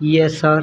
ESR،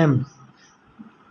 M